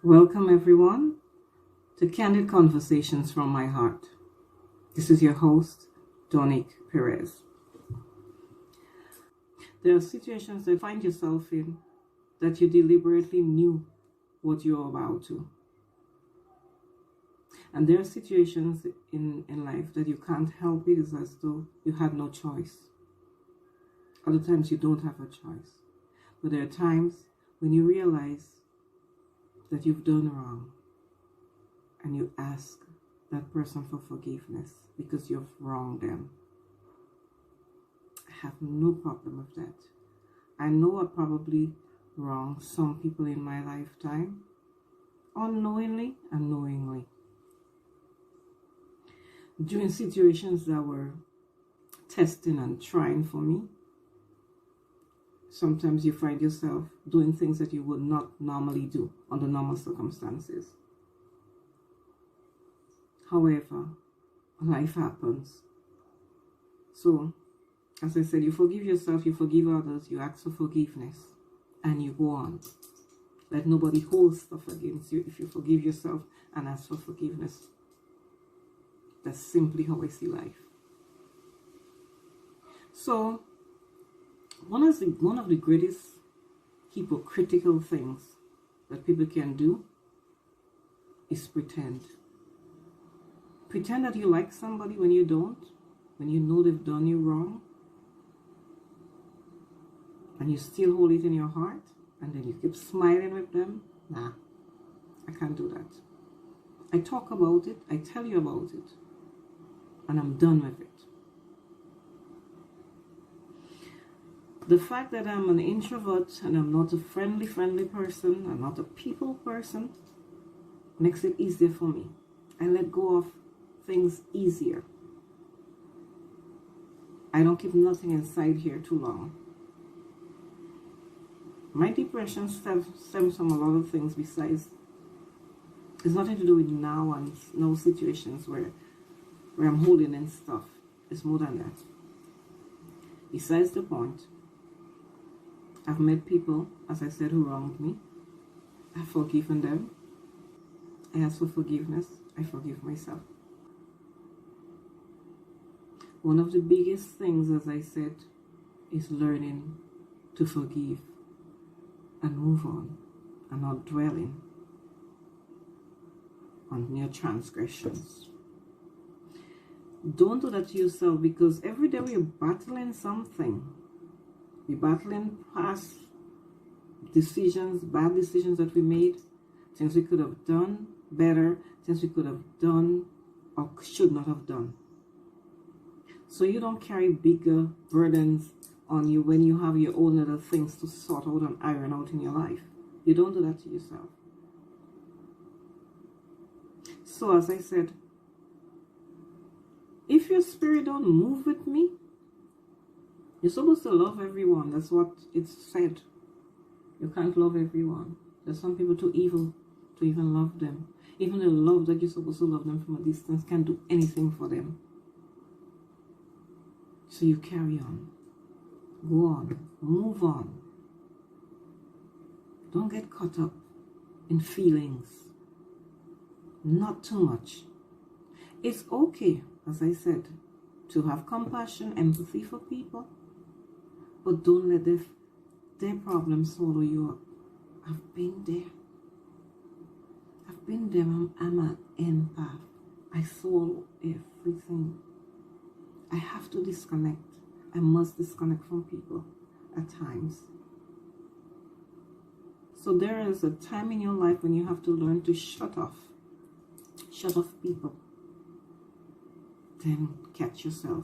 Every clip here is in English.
Welcome everyone to Candid Conversations from My Heart. This is your host, Donique Perez. There are situations that you find yourself in that you deliberately knew what you're about to. And there are situations in life that you can't help it. It's as though you had no choice. Other times you don't have a choice. But there are times when you realize that you've done wrong and you ask that person for forgiveness because you've wronged them. I have no problem with that. I know I probably wronged some people in my lifetime, unknowingly and knowingly. During situations that were testing and trying for me, sometimes you find yourself doing things that you would not normally do under normal circumstances. However, life happens. So, as I said, you forgive yourself, you forgive others, you ask for forgiveness, and you go on. Let nobody hold stuff against you if you forgive yourself and ask for forgiveness. That's simply how I see life. So, one of the greatest hypocritical things that people can do is pretend. Pretend that you like somebody when you don't, when you know they've done you wrong, and you still hold it in your heart, and then you keep smiling with them. Nah, I can't do that. I talk about it, I tell you about it, and I'm done with it. The fact that I'm an introvert and I'm not a friendly person, I'm not a people person, makes it easier for me. I let go of things easier. I don't keep nothing inside here too long. My depression stems from a lot of things besides. It's nothing to do with now and no situations where I'm holding in stuff. It's more than that. Besides the point, I've met people, as I said, who wronged me. I've forgiven them. I ask for forgiveness. I forgive myself. One of the biggest things, as I said, is learning to forgive and move on and not dwelling on your transgressions. Don't do that to yourself, because every day we're battling something. We're battling past decisions, bad decisions that we made, things we could have done better, things we could have done or should not have done. So you don't carry bigger burdens on you when you have your own little things to sort out and iron out in your life. You don't do that to yourself. So as I said, if your spirit don't move with me, you're supposed to love everyone. That's what it's said. You can't love everyone. There's some people too evil to even love them. Even the love that you're supposed to love them from a distance can't do anything for them. So you carry on. Go on. Move on. Don't get caught up in feelings. Not too much. It's okay, as I said, to have compassion, empathy for people. But don't let their problems swallow you up. I've been there. I'm an empath. I swallow everything. I have to disconnect. I must disconnect from people at times. So there is a time in your life when you have to learn to shut off. Shut off people. Then catch yourself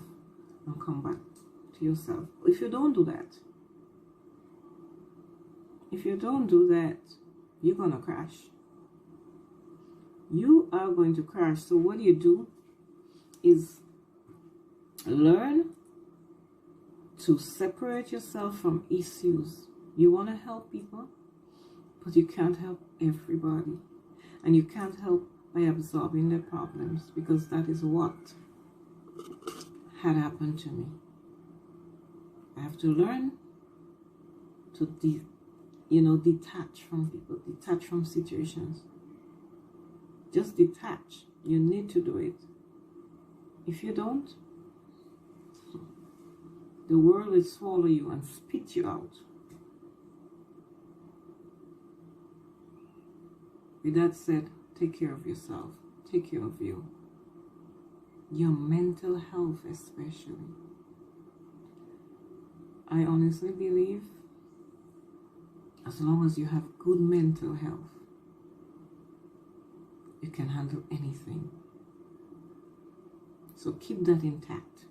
and come back to yourself. If you don't do that, you're going to crash. You are going to crash. So what you do is learn to separate yourself from issues. You want to help people, but you can't help everybody. And you can't help by absorbing their problems, because that is what had happened to me. I have to learn to detach from people, detach from situations. Just detach. You need to do it. If you don't, the world will swallow you and spit you out. With that said, take care of yourself. Take care of you. Your mental health especially. I honestly believe as long as you have good mental health, you can handle anything. So keep that intact.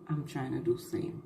I'm trying to do the same.